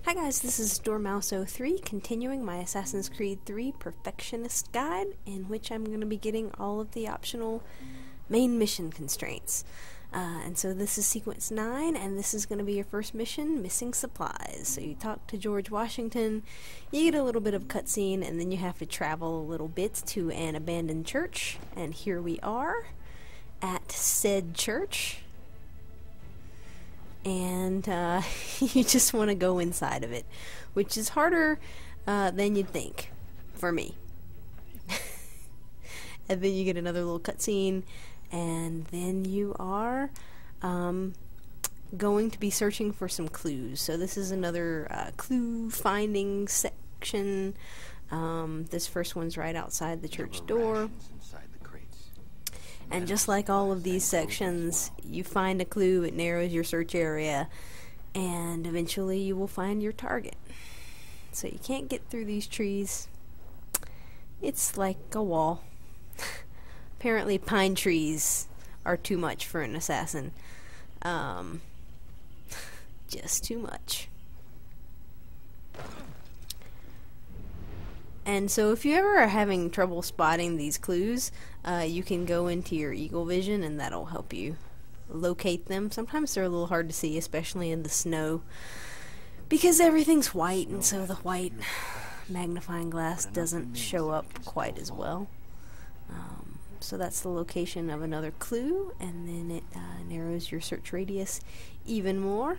Hi guys, this is Dormouse03, continuing my Assassin's Creed 3 Perfectionist Guide, in which I'm going to be getting all of the optional main mission constraints. And so this is sequence 9, and this is going to be your first mission, Missing Supplies. So you talk to George Washington, you get a little bit of cutscene, and then you have to travel a little bit to an abandoned church. And here we are at said church. And you just want to go inside of it, which is harder than you'd think, for me. And then you get another little cutscene, and then you are going to be searching for some clues. So this is another clue finding section. This first one's right outside the church door. And just like all of these sections, you find a clue, it narrows your search area, and eventually you will find your target. So you can't get through these trees. It's like a wall. Apparently pine trees are too much for an assassin. Just too much. And so if you ever are having trouble spotting these clues, you can go into your eagle vision and that'll help you locate them. Sometimes they're a little hard to see, especially in the snow, because everything's white, and so the white magnifying glass doesn't show up quite as well. So that's the location of another clue, and then it narrows your search radius even more.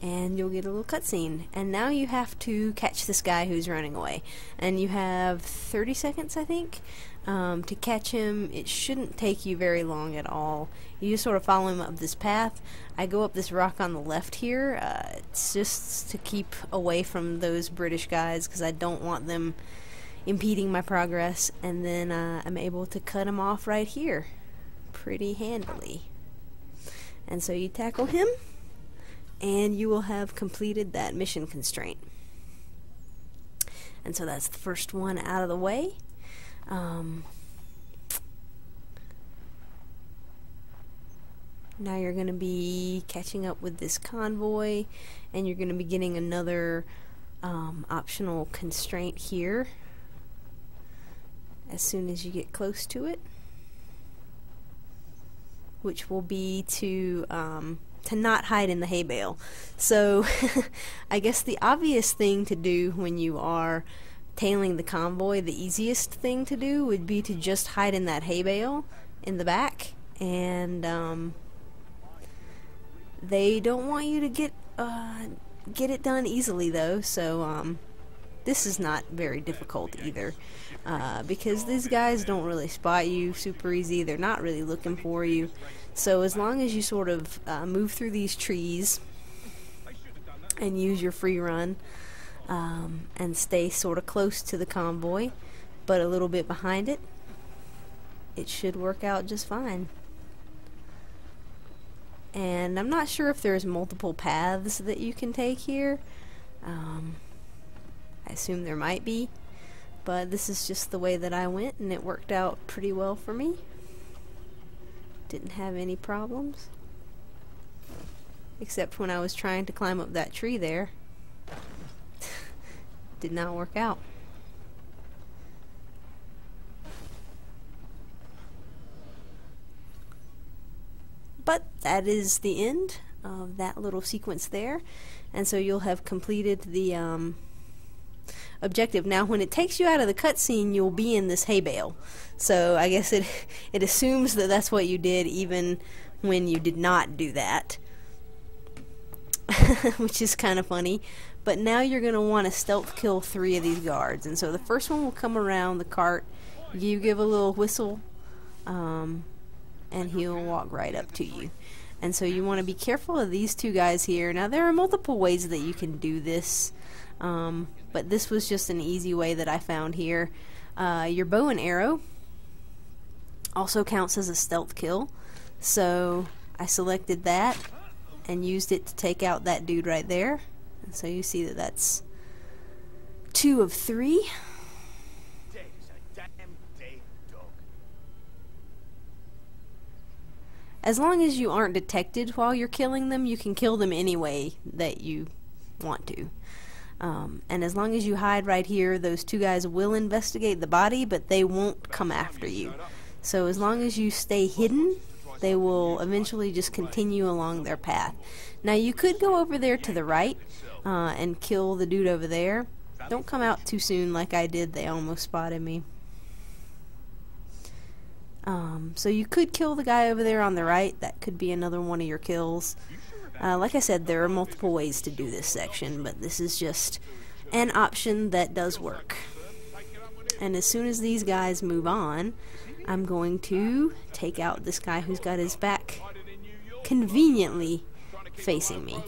And you'll get a little cutscene. And now you have to catch this guy who's running away. And you have 30 seconds, I think, to catch him. It shouldn't take you very long at all. You just sort of follow him up this path. I go up this rock on the left here. It's just to keep away from those British guys, because I don't want them impeding my progress. And then I'm able to cut him off right here pretty handily. And so you tackle him, and you will have completed that mission constraint. And so that's the first one out of the way. Now you're going to be catching up with this convoy, and you're going to be getting another optional constraint here as soon as you get close to it, which will be to not hide in the hay bale. So I guess the obvious thing to do when you are tailing the convoy, the easiest thing to do would be to just hide in that hay bale in the back, and they don't want you to get it done easily though, so this is not very difficult either, because these guys don't really spot you super easy. They're not really looking for you. So as long as you sort of move through these trees and use your free run, and stay sort of close to the convoy but a little bit behind it, it should work out just fine. And I'm not sure if there's multiple paths that you can take here. I assume there might be, but this is just the way that I went, and it worked out pretty well for me. Didn't have any problems, except when I was trying to climb up that tree there. Did not work out. But that is the end of that little sequence there, and so you'll have completed the objective. Now when it takes you out of the cutscene, you'll be in this hay bale, so I guess it assumes that that's what you did even when you did not do that. Which is kind of funny. But now you're going to want to stealth kill 3 of these guards, and so the first one will come around the cart, you give a little whistle, and he'll walk right up to you. And so you want to be careful of these 2 guys here. Now there are multiple ways that you can do this, but this was just an easy way that I found here. Your bow and arrow also counts as a stealth kill, so I selected that and used it to take out that dude right there. And so you see that that's 2 of 3. As long as you aren't detected while you're killing them, you can kill them any way that you want to. And as long as you hide right here, those two guys will investigate the body, but they won't come after you. So as long as you stay hidden, they will eventually just continue along their path. Now you could go over there to the right and kill the dude over there. Don't come out too soon like I did. They almost spotted me. So you could kill the guy over there on the right. That could be another one of your kills. Like I said, there are multiple ways to do this section, but this is just an option that does work. And as soon as these guys move on, I'm going to take out this guy who's got his back conveniently facing me.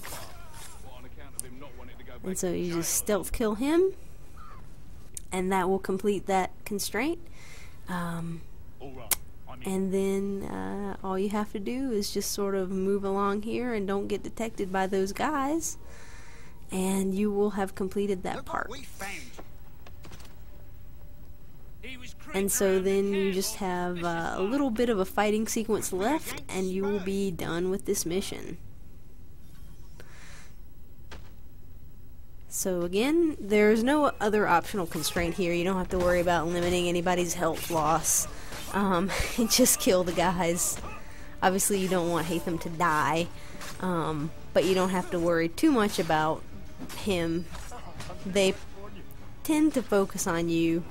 And so you just stealth kill him, and that will complete that constraint. And then all you have to do is just sort of move along here and don't get detected by those guys, and you will have completed that part. And so then you just have a little bit of a fighting sequence left, and you will be done with this mission. So again, there's no other optional constraint here. You don't have to worry about limiting anybody's health loss. Just kill the guys. Obviously you don't want Hatham to die, but you don't have to worry too much about him. They tend to focus on you.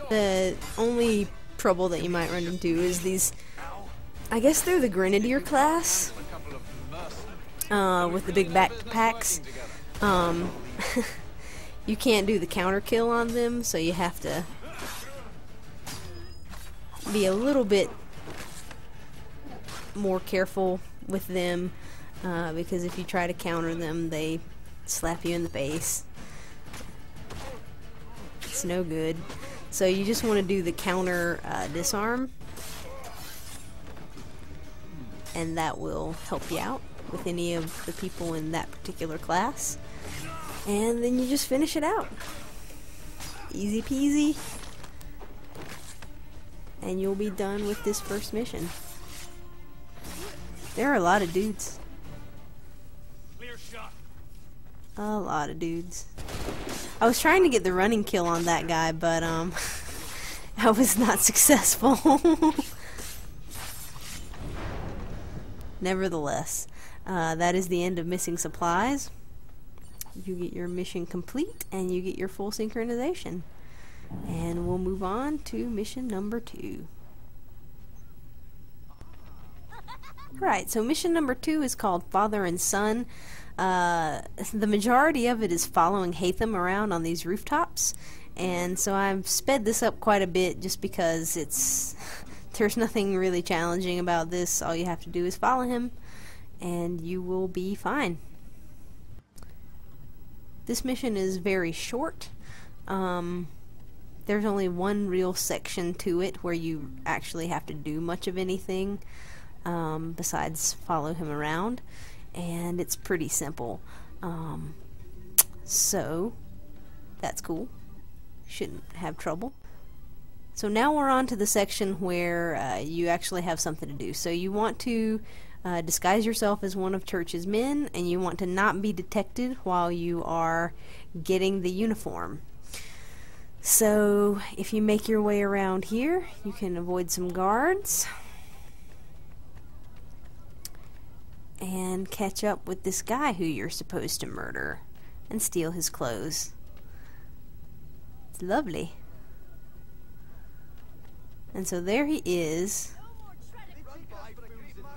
The only trouble that you might run into is these, I guess they're the Grenadier class, with the big backpacks. You can't do the counter kill on them, so you have to be a little bit more careful with them, because if you try to counter them, they slap you in the face. It's no good. So you just want to do the counter disarm, and that will help you out with any of the people in that particular class. And then you just finish it out. Easy peasy. And you'll be done with this first mission. There are a lot of dudes. A lot of dudes. I was trying to get the running kill on that guy, but I was not successful. Nevertheless, that is the end of missing supplies. You get your mission complete, and you get your full synchronization. And we'll move on to mission number 2. Right, so mission number 2 is called Father and Son. The majority of it is following Hatham around on these rooftops, and so I've sped this up quite a bit just because there's nothing really challenging about this. All you have to do is follow him, and you will be fine. This mission is very short. There's only one real section to it where you actually have to do much of anything besides follow him around, and it's pretty simple. So that's cool. Shouldn't have trouble. So now we're on to the section where you actually have something to do. So you want to disguise yourself as one of Church's men, and you want to not be detected while you are getting the uniform. So if you make your way around here, you can avoid some guards and catch up with this guy who you're supposed to murder and steal his clothes. It's lovely. And so there he is.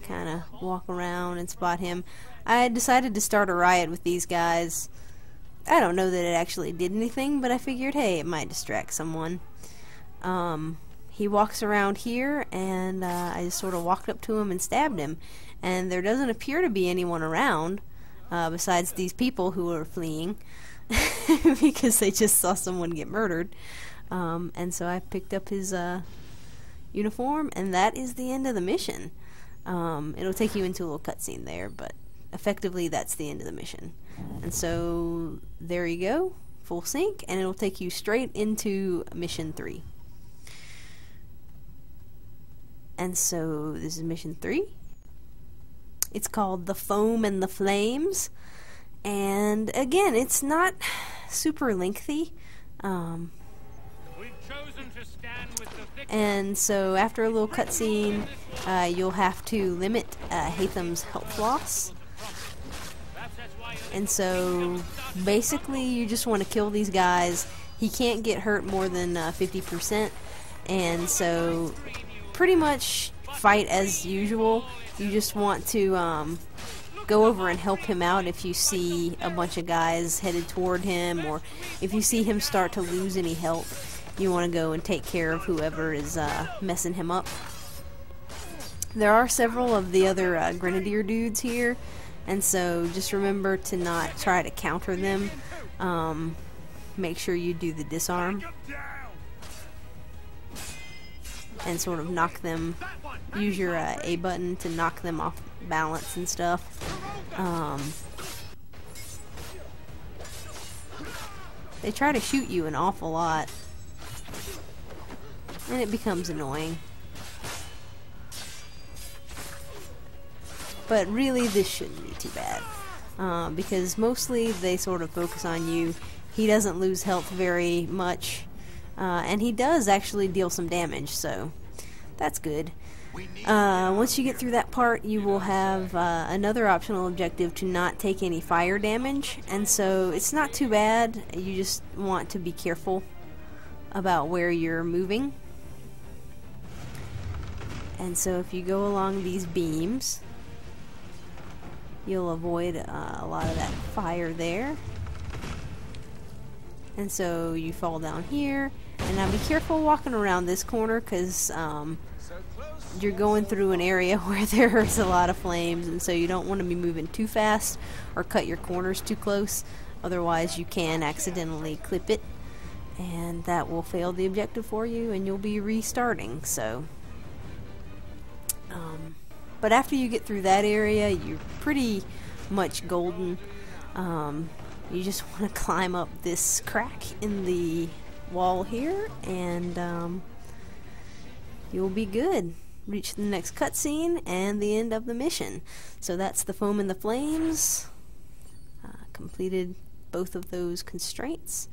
Kind of walk around and spot him. I decided to start a riot with these guys. I don't know that it actually did anything, but I figured, hey, it might distract someone. He walks around here, and I just sort of walked up to him and stabbed him. And there doesn't appear to be anyone around besides these people who are fleeing because they just saw someone get murdered. And so I picked up his uniform, and that is the end of the mission. It'll take you into a little cutscene there, but effectively that's the end of the mission. And so there you go, full sync, and it'll take you straight into mission 3. And so this is mission 3. It's called The Foam and the Flames. And again, it's not super lengthy. And so after a little cutscene, you'll have to limit Hatham's health loss. And so basically you just want to kill these guys. He can't get hurt more than 50%. And so pretty much fight as usual. You just want to go over and help him out if you see a bunch of guys headed toward him, or if you see him start to lose any health, you want to go and take care of whoever is messing him up. There are several of the other grenadier dudes here, and so just remember to not try to counter them. Make sure you do the disarm and sort of knock them. Use your A button to knock them off balance and stuff. They try to shoot you an awful lot, and it becomes annoying. But really, this shouldn't be too bad, because mostly they sort of focus on you. He doesn't lose health very much, and he does actually deal some damage, so that's good. Once you get through that part, you will have another optional objective to not take any fire damage, and so it's not too bad. You just want to be careful about where you're moving. And so if you go along these beams, you'll avoid a lot of that fire there. And so you fall down here, and now be careful walking around this corner, because you're going through an area where there's a lot of flames, and so you don't want to be moving too fast or cut your corners too close, otherwise you can accidentally clip it, and that will fail the objective for you, and you'll be restarting. So but after you get through that area, you're pretty much golden. You just want to climb up this crack in the wall here, and you'll be good. Reach the next cutscene and the end of the mission. So that's The Foam and the Flames. Completed both of those constraints,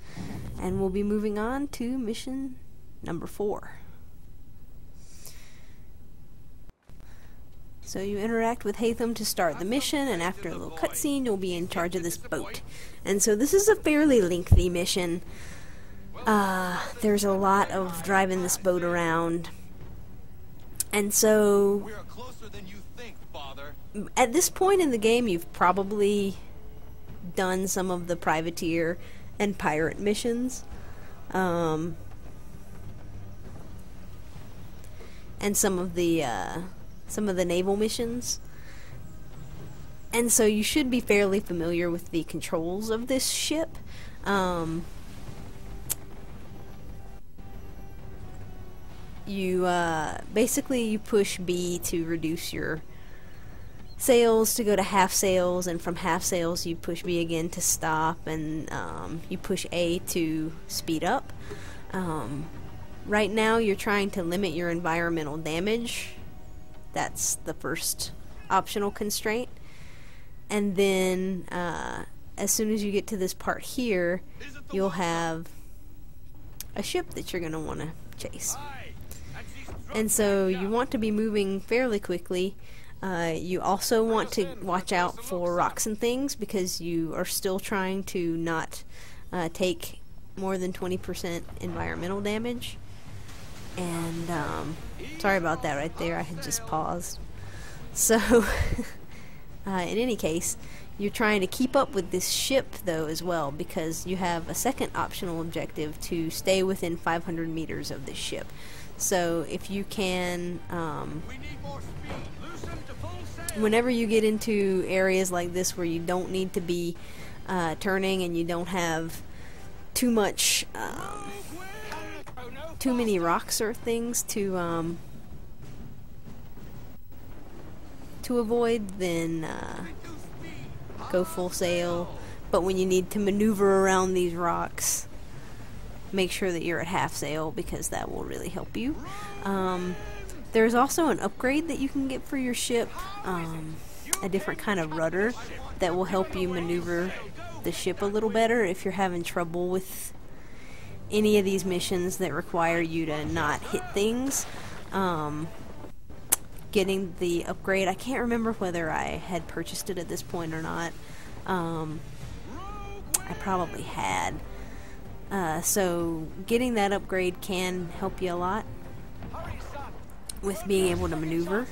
and we'll be moving on to mission number 4. So you interact with Hatham to start the mission, and after a little cutscene, you'll be in charge of this boat. And so this is a fairly lengthy mission. There's a lot of driving this boat around. And so, we are closer than you think, Father. At this point in the game, you've probably done some of the privateer and pirate missions, and some of the naval missions. And so you should be fairly familiar with the controls of this ship. Basically you push B to reduce your sails to go to half sails, and from half sails you push B again to stop, and you push A to speed up. Right now you're trying to limit your environmental damage. That's the first optional constraint. And then as soon as you get to this part here, you'll have a ship that you're going to want to chase. And so you want to be moving fairly quickly. You also want to watch out for rocks and things, because you are still trying to not take more than 20% environmental damage. And sorry about that right there, I had just paused. So in any case, you're trying to keep up with this ship though as well, because you have a second optional objective to stay within 500 meters of this ship. So if you can, whenever you get into areas like this where you don't need to be turning, and you don't have too much, too many rocks or things to avoid, then go full sail. But when you need to maneuver around these rocks, make sure that you're at half sail, because that will really help you. There's also an upgrade that you can get for your ship, a different kind of rudder that will help you maneuver the ship a little better if you're having trouble with any of these missions that require you to not hit things. Getting the upgrade, I can't remember whether I had purchased it at this point or not. I probably had. So getting that upgrade can help you a lot with being able to maneuver.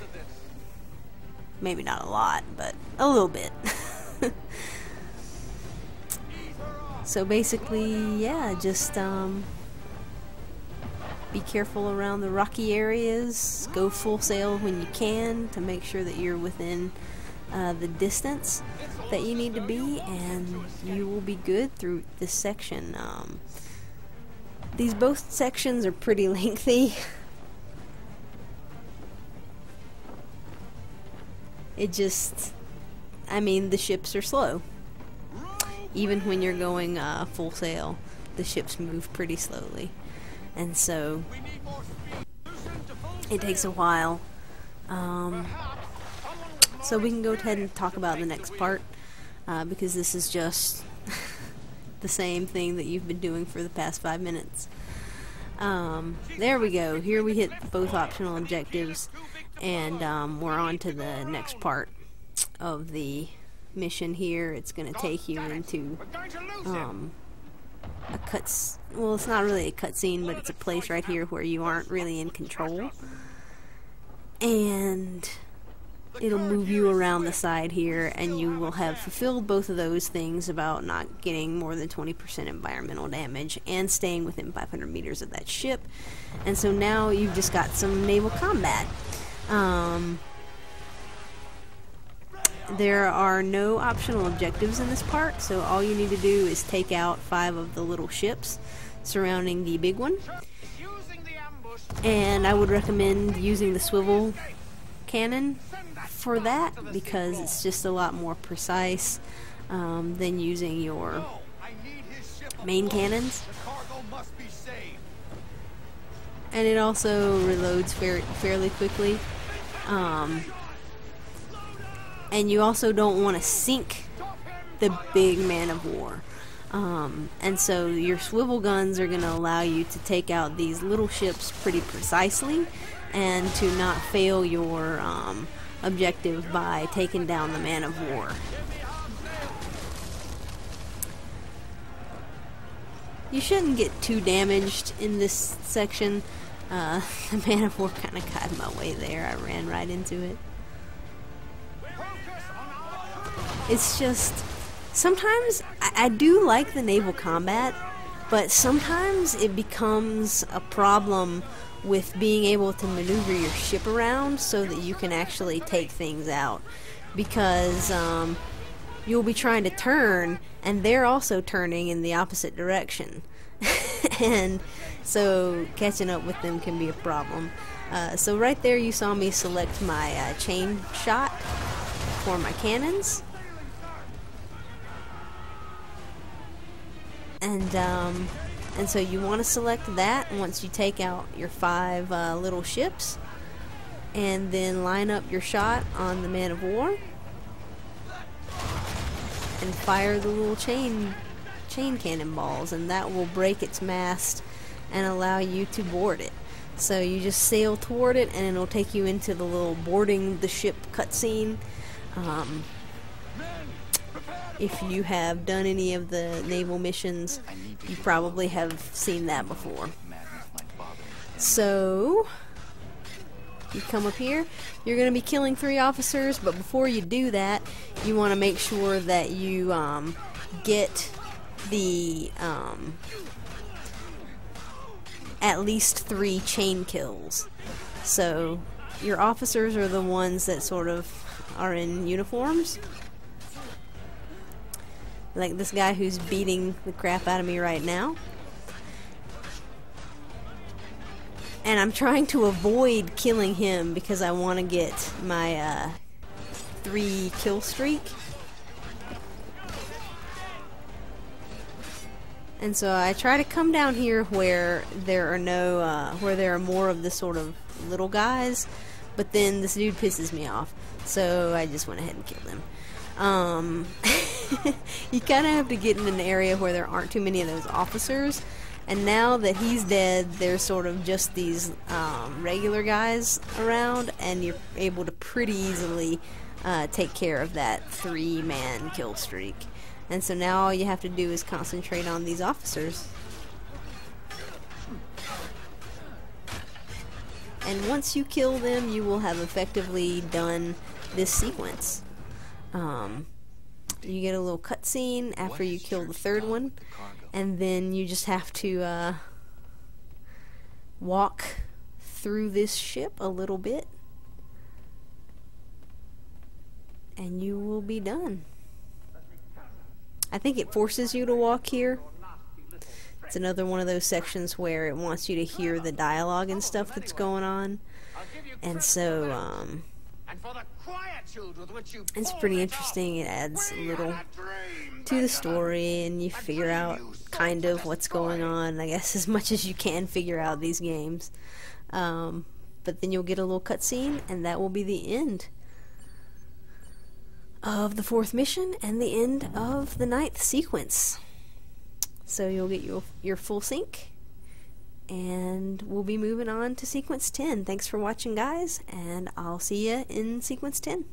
Maybe not a lot, but a little bit. So basically, yeah, just be careful around the rocky areas. Go full sail when you can to make sure that you're within the distance that you need to be, and you will be good through this section. These both sections are pretty lengthy. It just, I mean, the ships are slow. Even when you're going full sail, the ships move pretty slowly. And so, it takes a while. So we can go ahead and talk about the next part, because this is just the same thing that you've been doing for the past 5 minutes. There we go. Here we hit both optional objectives, and we're on to the next part of the mission here. It's going to take you into a well, it's not really a cutscene, but it's a place right here where you aren't really in control, and it'll move you around the side here, and you will have fulfilled both of those things about not getting more than 20% environmental damage and staying within 500 meters of that ship. And so now you've just got some naval combat. There are no optional objectives in this part, so all you need to do is take out 5 of the little ships surrounding the big one. And I would recommend using the swivel cannon for that, because it's just a lot more precise than using your main cannons. And it also reloads fairly quickly. And you also don't want to sink the big man of war. And so your swivel guns are going to allow you to take out these little ships pretty precisely, and to not fail your objective by taking down the man of war. You shouldn't get too damaged in this section. The man of war kind of got in my way there. I ran right into it. It's just, sometimes I do like the naval combat, but sometimes it becomes a problem with being able to maneuver your ship around so that you can actually take things out, because you'll be trying to turn and they're also turning in the opposite direction. And so catching up with them can be a problem. So right there you saw me select my chain shot for my cannons. And so you want to select that once you take out your 5 little ships, and then line up your shot on the man of war and fire the little chain cannonballs, and that will break its mast and allow you to board it. So you just sail toward it, and it'll take you into the little boarding the ship cutscene. If you have done any of the naval missions, you probably have seen that before. So, you come up here, you're going to be killing 3 officers, but before you do that, you want to make sure that you get the at least 3 chain kills. So, your officers are the ones that sort of are in uniforms. Like this guy who's beating the crap out of me right now. And I'm trying to avoid killing him because I want to get my 3 kill streak. And so I try to come down here where there are no, where there are more of the sort of little guys, but then this dude pisses me off, so I just went ahead and killed him. You kind of have to get in an area where there aren't too many of those officers, and now that he's dead, there's sort of just these regular guys around, and you're able to pretty easily take care of that 3-man kill streak. And so now all you have to do is concentrate on these officers. And once you kill them, you will have effectively done this sequence. You get a little cutscene after you kill the 3rd one, and then you just have to walk through this ship a little bit, and you will be done. I think it forces you to walk here. It's another one of those sections where it wants you to hear the dialogue and stuff that's going on. And so, it's pretty interesting. It adds a little to the story, and you figure out kind of what's going on, I guess, as much as you can figure out these games. But then you'll get a little cutscene, and that will be the end of the 4th mission and the end of the 9th sequence. So you'll get your full sync, and we'll be moving on to sequence 10. Thanks for watching, guys, and I'll see you in sequence 10.